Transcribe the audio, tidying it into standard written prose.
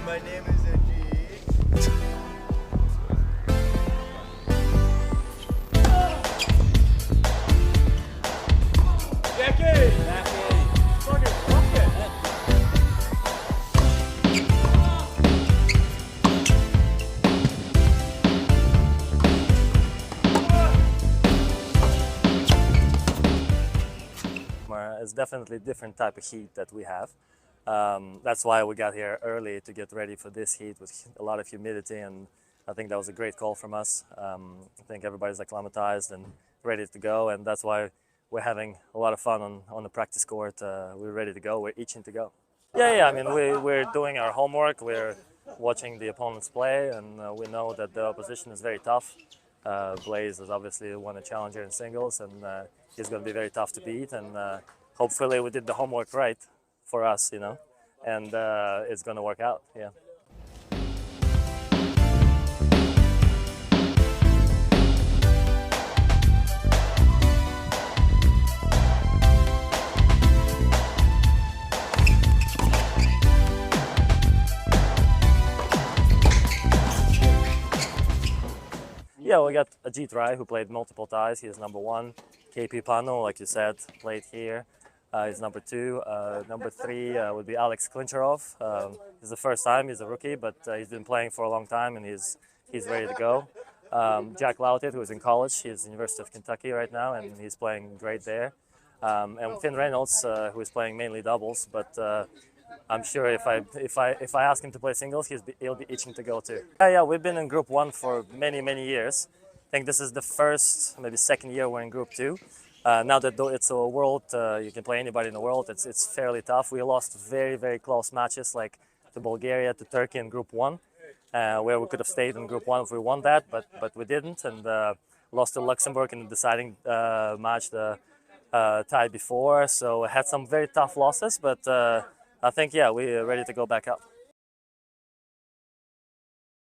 my name is Ajit. Jackie! Fucking rocket! It's definitely a different type of heat that we have. That's why we got here early to get ready for this heat with a lot of humidity, and I think that was a great call from us. I think everybody's acclimatized and ready to go, and that's why we're having a lot of fun on the practice court. We're ready to go. We're itching to go. Yeah. I mean, we're doing our homework. We're watching the opponents play, and we know that the opposition is very tough. Blaze has obviously won a challenger in singles, and he's going to be very tough to beat. And hopefully, we did the homework right for us, you know, and it's going to work out. Yeah. Yeah, we got Ajit Rai, who played multiple ties. He is number one. KP Pano, like you said, played here. He's number two. Number three would be Alex Klincharov. It's the first time, he's a rookie, but he's been playing for a long time and he's ready to go. Jack Lautet, who is in college, he's at the University of Kentucky right now and he's playing great there. And Finn Reynolds, who is playing mainly doubles, but I'm sure if I ask him to play singles, he'll be itching to go too. Yeah, we've been in Group 1 for many years. I think this is the first, maybe second year we're in Group 2. Now that it's a world, you can play anybody in the world. It's fairly tough. We lost very close matches, like to Bulgaria, to Turkey in Group 1, where we could have stayed in Group 1 if we won that, but we didn't, and lost to Luxembourg in the deciding match the tie before. So had some very tough losses, but I think, yeah, we're ready to go back up.